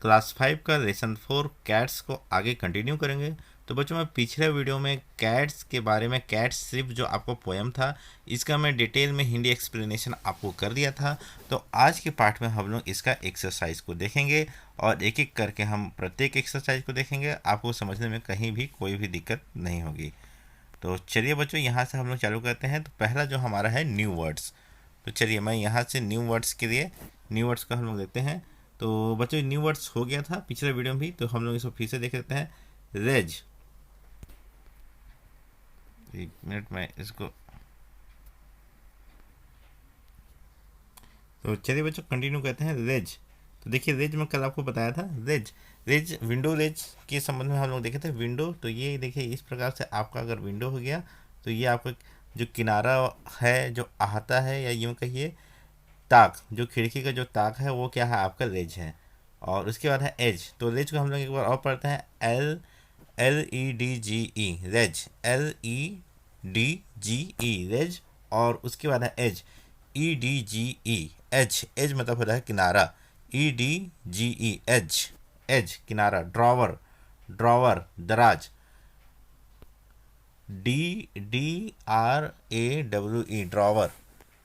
Class 5 का lesson 4 cats को आगे कंटिन्यू करेंगे। तो बच्चों, मैं पिछले वीडियो में कैट्स के बारे में, कैट सिर्फ जो आपको पोएम था, इसका मैं डिटेल में हिंदी एक्सप्लेनेशन आपको कर दिया था। तो आज के पार्ट में हम लोग इसका एक्सरसाइज को देखेंगे और एक एक करके हम प्रत्येक एक्सरसाइज को देखेंगे। आपको समझने में कहीं भी कोई भी दिक्कत नहीं होगी। तो चलिए बच्चों, यहाँ से हम लोग चालू करते हैं। तो पहला जो हमारा है न्यू वर्ड्स। तो चलिए मैं यहाँ से न्यू वर्ड्स के लिए न्यू वर्ड्स का हम लोग देखते हैं। तो बच्चों, न्यू वर्ड्स हो गया था पिछले वीडियो में भी, तो हम लोग इसको फिर से देख लेते हैं। रेज, एक मिनट में इसको, तो चलिए बच्चों कंटिन्यू करते हैं। रेज, तो देखिए रेज में कल आपको बताया था। रेज, रेज विंडो रेज के संबंध में हम लोग देखे थे। विंडो, तो ये देखिए इस प्रकार से आपका अगर विंडो हो गया तो ये आपका जो किनारा है जो आता है, या यूँ कहिए ताक, जो खिड़की का जो ताक है वो क्या है, आपका रेज है। और उसके बाद है एज। तो रेज को हम लोग एक बार और पढ़ते हैं। L L E D G E, ledge, L E D G E, ledge. और उसके बाद है edge, E D G E, edge, edge मतलब होता है किनारा। E D G E, edge, edge किनारा। ड्रॉवर, ड्रॉवर दराज, D D R A W E, drawer,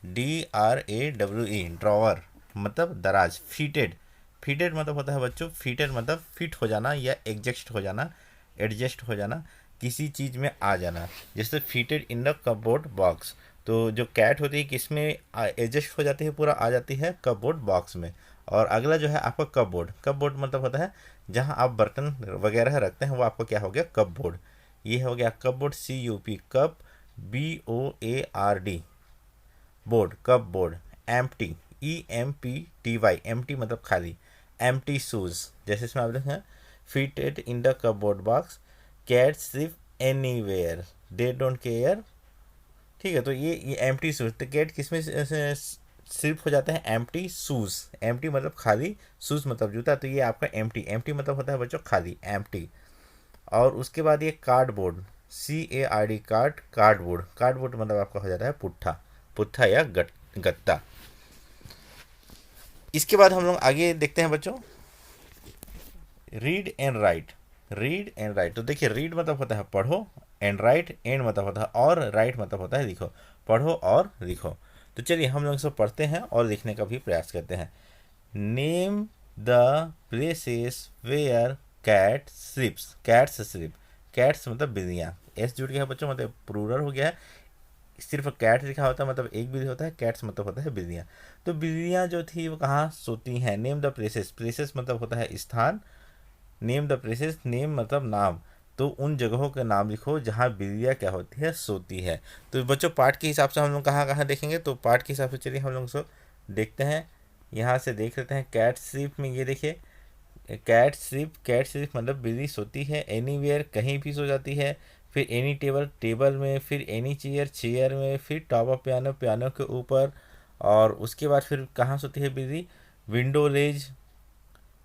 D R A W E, drawer मतलब दराज। फीटेड, फीटेड मतलब होता है बच्चों, फीटेड मतलब फिट हो जाना या एडजस्ट हो जाना, एडजस्ट हो जाना, किसी चीज़ में आ जाना। जैसे फीटेड इन द कपबोर्ड बॉक्स। तो जो कैट होती है किसमें एडजस्ट हो जाती है, पूरा आ जाती है कपबोर्ड बॉक्स में। और अगला जो है आपका कपबोर्ड। कपबोर्ड मतलब होता है जहाँ आप बर्तन वगैरह रखते हैं, वो आपको क्या हो गया, कपबोर्ड। ये हो गया cupboard, C U P, cup, B O A R D, board, cup board. Empty, E M P T Y, empty मतलब खाली। एम्प्टी शूज, जैसे इसमें आप देखें, fitted in the cupboard box, cat sleep anywhere, they don't care. ठीक है, तो ये एम्प्टी शूज, तो कैट किस में सिर्फ हो जाता है, एम्प्टी शूज। एम्प्टी मतलब खाली, शूज मतलब जूता। तो ये आपका एम्प्टी, एम्प्टी मतलब होता है बच्चों खाली, एम्प्टी। और उसके बाद ये cardboard, C A R D, card, cardboard, cardboard मतलब आपका हो जाता है पुट्ठा, पुट्ठा या गत्ता। इसके बाद हम लोग आगे देखते हैं बच्चों, read and right. Read and right, तो देखिए रीड मतलब होता है पढ़ो, एंड राइट, एंड मतलब होता है और, राइट मतलब होता है लिखो। पढ़ो और लिखो। तो चलिए हम लोग इसको पढ़ते हैं और लिखने का भी प्रयास करते हैं। Name the places where cat slips, cats slip, cats मतलब बिल्लियाँ, एस जुड़ गया है बच्चों, मतलब प्लूरल हो गया है। सिर्फ कैट लिखा होता है मतलब एक बिल्ली होता है, कैट्स मतलब होता है बिल्लियाँ। तो बिल्लियाँ जो थी वो कहाँ सोती हैं। नेम द प्लेसेस, प्लेसेस मतलब होता है स्थान, नेम द प्लेसेस, नेम मतलब नाम। तो उन जगहों के नाम लिखो जहाँ बिल्लियाँ क्या होती है, सोती है। तो बच्चों पार्ट के हिसाब से हम लोग कहाँ कहाँ देखेंगे, तो पार्ट के हिसाब से चलिए हम लोग उसको देखते हैं। यहाँ से देख लेते हैं कैट स्लीप में, ये देखिए कैट स्लीप, कैट स्लीप मतलब बिल्ली सोती है। एनीवेयर कहीं भी सो जाती है। फिर एनी टेबल, टेबल में। फिर एनी चेयर, चेयर में। फिर टॉप ऑफ पियानो, पियानो के ऊपर। और उसके बाद फिर कहाँ सोती है बिल्ली, विंडो लेज,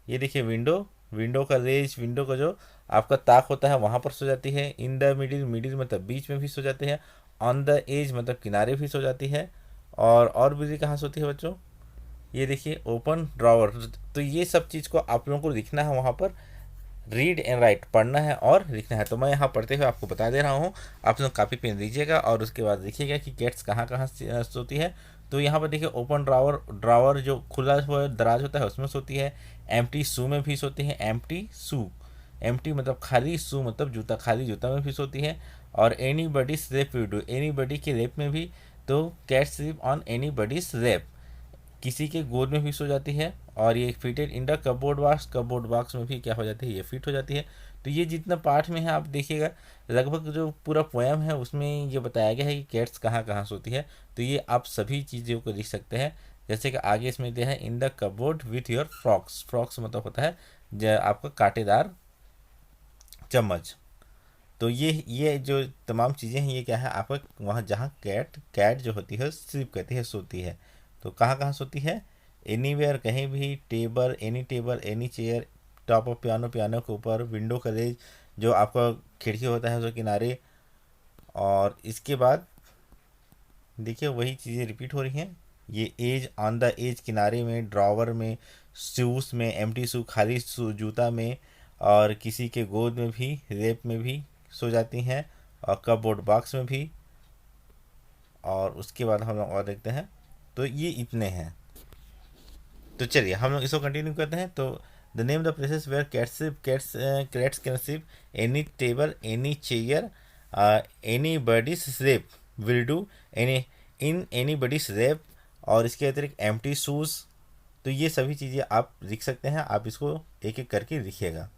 ये देखिए विंडो, विंडो का लेज, विंडो का जो आपका ताक होता है वहाँ पर सो जाती है। इन द मिडिल, मिडिल मतलब बीच में भी सो जाती है। ऑन द एज मतलब किनारे भी सो जाती है। और बिल्ली कहाँ सोती है बच्चों, ये देखिए ओपन ड्रॉवर। तो ये सब चीज़ को आप लोगों को लिखना है वहाँ पर। रीड एंड राइट, पढ़ना है और लिखना है। तो मैं यहाँ पढ़ते हुए आपको बता दे रहा हूँ, आप लोग कापी पेन लीजिएगा और उसके बाद देखिएगा कि कैट्स कहाँ कहाँ सोती है। तो यहाँ पर देखिए ओपन ड्रावर, ड्रावर जो खुला हुआ दराज होता है उसमें सोती है। एम्प्टी शू में भी सोती है, एम्प्टी शू, एम्प्टी मतलब खाली, शू मतलब जूता, खाली जूता में भी सोती है। और anybody slap you do, anybody के लेप में भी। तो cat sleep on anybody slap, किसी के गोद में भी सो जाती है। और ये fitted in the cupboard box, cupboard box में भी क्या हो जाती है, ये फिट हो जाती है। तो ये जितना पार्ट में है आप देखिएगा, लगभग जो पूरा पोएम है उसमें ये बताया गया है कि कैट्स कहाँ कहाँ सोती है। तो ये आप सभी चीज़ों को लिख सकते हैं। जैसे कि आगे इसमें दिया है, in the cupboard with your frocks, frocks मतलब होता है आपका कांटेदार चम्मच। तो ये जो तमाम चीज़ें हैं, ये क्या है आपका वहाँ जहाँ कैट, कैट जो होती है स्लीप कहती है, सोती है। तो कहाँ कहाँ सोती है, एनीवेयर कहीं भी, table, any chair, top of piano, piano के ऊपर, विंडो का लेज जो आपका खिड़की होता है उसके किनारे। और इसके बाद देखिए वही चीज़ें रिपीट हो रही हैं। ये एज, ऑन द एज किनारे में, ड्रॉवर में, शूज़ में, एम्प्टी शू खाली जूता में, और किसी के गोद में भी, रेप में भी सो जाती हैं, और कपबोर्ड बॉक्स में भी। और उसके बाद हम लोग और देखते हैं, तो ये इतने हैं। तो चलिए हम लोग इसको कंटिन्यू करते हैं। तो the name the places where cats can sleep, any table, any chair, anybody's rep will do, any in anybody's rep, और इसके अतिरिक्त एम्प्टी शूज़। तो ये सभी चीज़ें आप लिख सकते हैं, आप इसको एक एक करके लिखिएगा।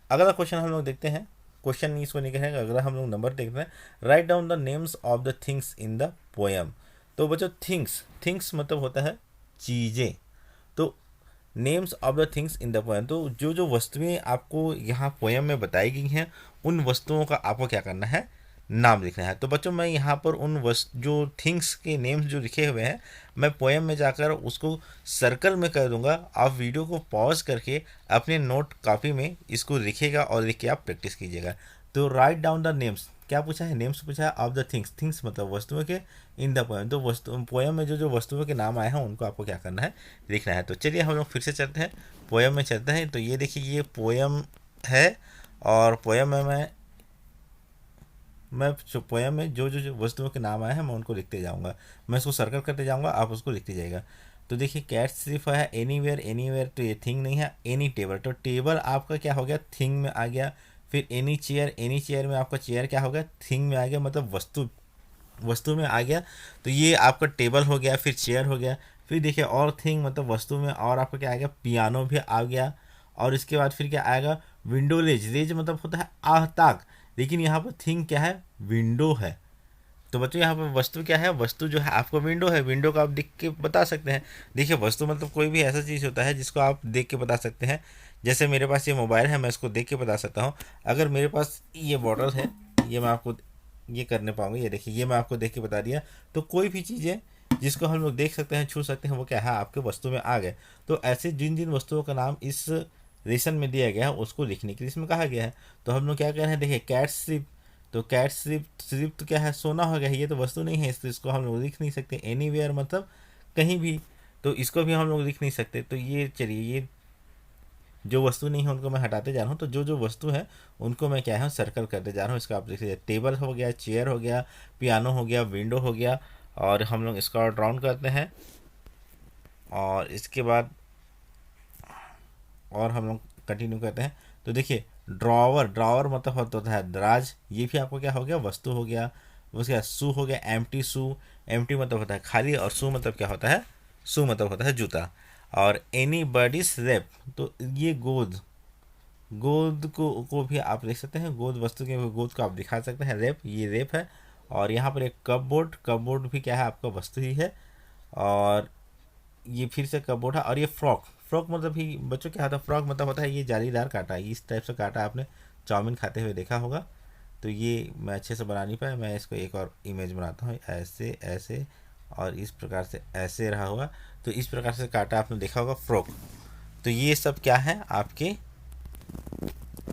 अगला क्वेश्चन हम लोग देखते हैं। क्वेश्चन इसको नहीं कहेंगे, अगला हम लोग नंबर देखते हैं। Right down the names of the things in the poem. तो बच्चों थिंग्स मतलब होता है चीज़ें। तो names of the things in the poem, तो जो जो वस्तुएं आपको यहाँ पोएम में बताई गई हैं, उन वस्तुओं का आपको क्या करना है, नाम लिखना है। तो बच्चों मैं यहाँ पर उन जो थिंग्स के नेम्स जो लिखे हुए हैं, मैं पोएम में जाकर उसको सर्कल में कर दूंगा। आप वीडियो को पॉज करके अपने नोट कॉपी में इसको लिखिएगा और लिख के आप प्रैक्टिस कीजिएगा। तो राइट डाउन द नेम्स, क्या पूछा है, नेम्स पूछा है ऑफ द थिंग्स मतलब वस्तुओं के, इन द पोएम, तो पोएम में जो जो वस्तुओं के नाम आए हैं उनको आपको क्या करना है, लिखना है। तो चलिए हम लोग फिर से चलते हैं, पोएम में चलते हैं। तो ये देखिए ये पोएम है, और पोएम में मैं जो पोएम में जो वस्तुओं के नाम आए हैं मैं उनको लिखते जाऊंगा। मैं इसको सर्कल करते जाऊंगा, आप उसको लिखते जाइएगा। तो देखिए कैट सिर्फ है, एनीवेयर तो ये थिंग नहीं है। एनी टेबल, तो टेबल आपका क्या हो गया, थिंग में आ गया। फिर एनी चेयर में आपका चेयर क्या हो गया, थिंग में आ गया, मतलब वस्तु में आ गया। तो ये आपका टेबल हो गया, फिर चेयर हो गया। फिर देखिए और थिंग मतलब वस्तु में, और आपका क्या आ गया, पियानो भी आ गया। और इसके बाद फिर क्या आएगा, विंडो रेज मतलब होता है आह ताक, लेकिन यहाँ पर थिंग क्या है, विंडो है। तो बच्चों यहाँ पर वस्तु क्या है, वस्तु जो है आपको विंडो है। विंडो को आप देख के बता सकते हैं। देखिए वस्तु मतलब कोई भी ऐसा चीज़ होता है जिसको आप देख के बता सकते हैं। जैसे मेरे पास ये मोबाइल है, मैं इसको देख के बता सकता हूँ। अगर मेरे पास ये बॉटल है, ये मैं आपको ये करने पाऊंगा, ये देखिए ये मैं आपको देख के बता दिया। तो कोई भी चीज़ें जिसको हम लोग देख सकते हैं, छू सकते हैं, वो क्या है, आपके वस्तु में आ गए। तो ऐसे जिन जिन वस्तुओं का नाम इस लेसन में दिया गया है उसको लिखने के लिए इसमें कहा गया है। तो हम लोग क्या कह रहे हैं, देखिए कैट स्लीप, तो कैट स्लीप तो क्या है, सोना हो गया है, ये तो वस्तु नहीं है, इसको हम लोग लिख नहीं सकते। एनीवेयर मतलब कहीं भी, तो इसको भी हम लोग लिख नहीं सकते। तो ये चलिए ये जो वस्तु नहीं है उनको मैं हटाते जा रहा हूँ। तो जो जो वस्तु है उनको मैं क्या है, सर्कल करते जा रहा हूँ। इसका आप देखिए टेबल हो गया, चेयर हो गया, पियानो हो गया, विंडो हो गया। और हम लोग इसका और राउंड करते हैं, और इसके बाद और हम लोग कंटिन्यू करते हैं। तो देखिए ड्रॉवर मतलब होता है दराज, ये भी आपको क्या हो गया, वस्तु हो गया। उसके बाद शू हो गया, एम्प्टी मतलब होता है खाली, और शू मतलब क्या होता है, शू मतलब होता है जूता। और एनी बडीज रेप, तो ये गोद को भी आप लिख सकते हैं, गोद वस्तु के गोद को आप दिखा सकते हैं, रेप ये रेप है। और यहाँ पर एक कपबोर्ड भी क्या है, आपका वस्तु ही है। और ये फिर से कपबोर्ड है। और ये फ्रॉक मतलब ही बच्चों क्या होता है, फ्रॉक मतलब होता है ये जालीदार कांटा, इस टाइप से कांटा आपने चाउमीन खाते हुए देखा होगा। तो ये मैं अच्छे से बना नहीं पाया, मैं इसको एक और इमेज बनाता हूँ, ऐसे ऐसे, और इस प्रकार से ऐसे रहा होगा। तो इस प्रकार से कांटा आपने देखा होगा, फ्रॉक। तो ये सब क्या है, आपके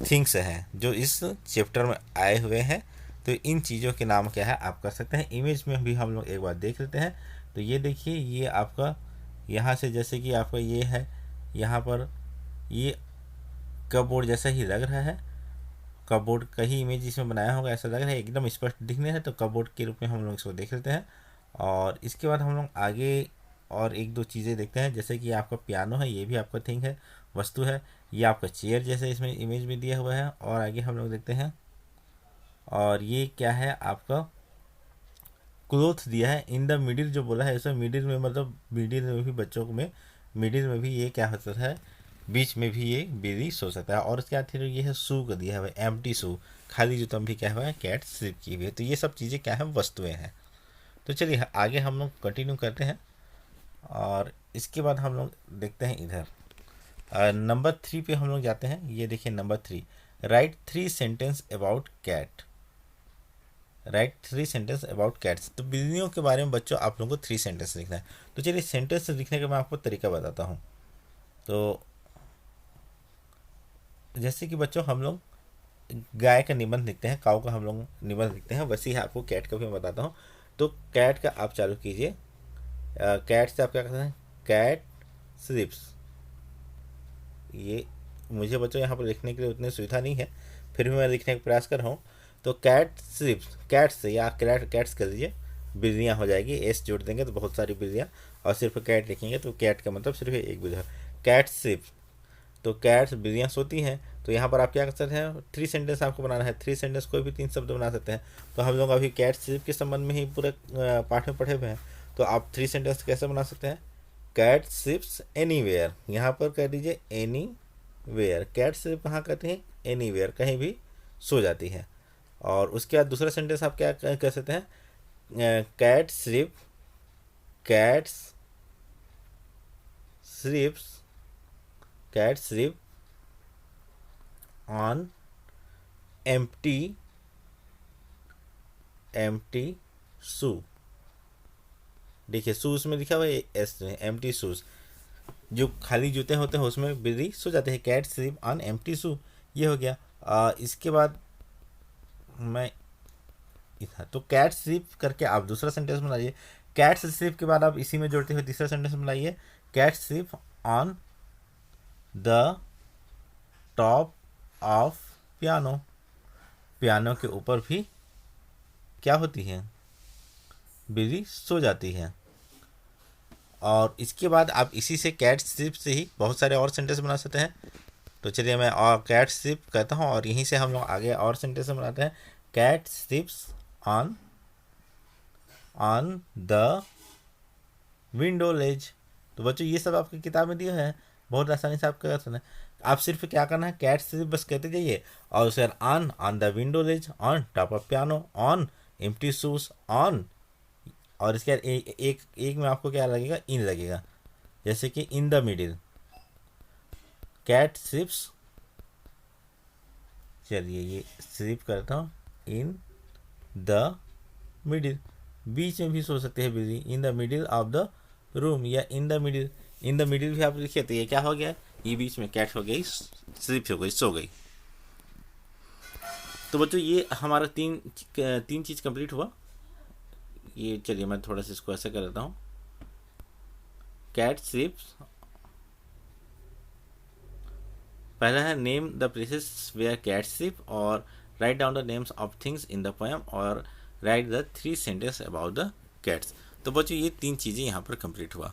थिंग्स हैं जो इस चैप्टर में आए हुए हैं। तो इन चीज़ों के नाम क्या है, आप कर सकते हैं। इमेज में भी हम लोग एक बार देख लेते हैं। तो ये देखिए ये आपका यहाँ से, जैसे कि आपका ये है, यहाँ पर ये कपबोर्ड जैसा ही लग रहा है। कपबोर्ड का ही इमेज इसमें बनाया होगा, ऐसा लग रहा है, एकदम स्पष्ट दिखने है। तो कपबोर्ड के रूप में हम लोग इसको देख लेते हैं। और इसके बाद हम लोग आगे और एक दो चीज़ें देखते हैं। जैसे कि आपका पियानो है, ये भी आपका थिंग है, वस्तु है। ये आपका चेयर जैसे इसमें इमेज में दिया हुआ है। और आगे हम लोग देखते हैं, और ये क्या है, आपका क्लोथ दिया है। इन द मिडिल जो बोला है, इसमें मिडिल में मतलब मिडिल में भी बच्चों में, मिडिल में भी ये क्या होता है, बीच में भी ये बेबी सो सकता है। और उसके बाद फिर ये है शू का दिया हुआ है, एम्प्टी शू खाली जूता में भी क्या हुआ है, कैट स्लिप की हुई है। तो ये सब चीज़ें क्या है, वस्तुएं हैं। तो चलिए आगे हम लोग कंटिन्यू करते हैं। और इसके बाद हम लोग देखते हैं इधर नंबर 3 पे हम लोग जाते हैं। ये देखिए number 3, write 3 sentence about cat. Write 3 sentence about cats. तो बिल्लियों के बारे में बच्चों आप लोगों को 3 सेंटेंस लिखना है। तो चलिए सेंटेंस लिखने का मैं आपको तरीका बताता हूँ। तो जैसे कि बच्चों हम लोग गाय का निबंध लिखते हैं, काऊ का हम लोग निबंध लिखते हैं, वैसे ही आपको कैट का भी मैं बताता हूँ। तो कैट का आप चालू कीजिए। कैट से आप क्या करते हैं, कैट स्लिप्स, ये मुझे बच्चों यहाँ पर लिखने के लिए उतनी सुविधा नहीं है, फिर भी मैं लिखने का प्रयास कर रहा हूँ। तो कैट स्लिप्स, कैट्स या कैट्स कर दीजिए, बिल्लियाँ हो जाएगी, एस जोड़ देंगे तो बहुत सारी बिल्लियाँ, और सिर्फ कैट लिखेंगे तो कैट का मतलब सिर्फ एक बिल्ली। कैट स्लिप्स, तो कैट्स बिल्लियाँ सोती हैं। तो यहाँ पर आप क्या कर सकते हैं, 3 सेंटेंस आपको बनाना है। 3 सेंटेंस कोई भी 3 शब्द बना सकते हैं। तो हम लोग अभी कैट स्लीप के संबंध में ही पूरे पाठ में पढ़े हुए हैं। तो आप 3 सेंटेंस कैसे बना सकते हैं, कैट स्लीप्स एनीवेयर, यहाँ पर कह दीजिए एनी वेयर। कैट स्लीप कहाँ कहते हैं, एनी वेयर, कहीं भी सो जाती है। और उसके बाद दूसरा सेंटेंस आप क्या कह सकते हैं, cat sleep, cats sleeps, cat sleep on empty shoe. देखिए शूज में लिखा हुआ है एस में, एम्प्टी शूज, जो खाली जूते होते हैं उसमें बिल्ली सो जाते हैं। कैट स्लीप ऑन एम्प्टी शू, ये हो गया। इसके बाद मैं तो कैट स्लीप करके आप दूसरा सेंटेंस बनाइए। कैट स्लीप के बाद आप इसी में जोड़ते हुए तीसरा सेंटेंस बनाइए, cat sleep on the top of piano. Piano के ऊपर भी क्या होती है, बिल्ली सो जाती है। और इसके बाद आप इसी से कैट स्लीप से ही बहुत सारे और सेंटेंस बना सकते हैं। तो चलिए मैं और कैट स्लीप कहता हूँ और यहीं से हम लोग आगे और सेंटेंस बनाते हैं। Cat sleeps on the window ledge. तो बच्चों ये सब आपकी किताब में दिए हैं, बहुत आसानी से आप कर सकते हैं। आप सिर्फ क्या करना है, कैट स्लीप बस कहते जाइए और उसे on the window ledge, on top of piano, on empty shoes, on, और इसके बाद एक में आपको क्या लगेगा, इन लगेगा, जैसे कि in the middle. Cat sleeps, चलिए ये स्लीप करता हूँ, इन द मिडिल, बीच में भी सो सकते हैं बिल्ली, in the middle of the room या in the middle. In the middle भी आप लिखिए तो ये क्या हो गया, ये बीच में कैट हो गई, स्लीप हो गई, सो गई। तो बच्चों ये हमारा तीन चीज़ कंप्लीट हुआ। ये चलिए मैं थोड़ा सा इसको ऐसे कर देता हूँ, कैट स्लीप्स, पहला है name the places where cat sleep, और write down the names of things in the poem, और write the 3 sentence about the cats. तो बच्चों ये 3 चीज़ें यहाँ पर कंप्लीट हुआ।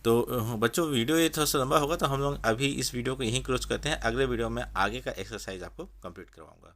तो बच्चों वीडियो ये थोड़ा सा लंबा होगा, तो हम लोग अभी इस वीडियो को यहीं क्लोज करते हैं। अगले वीडियो में आगे का एक्सरसाइज आपको कंप्लीट करवाऊंगा।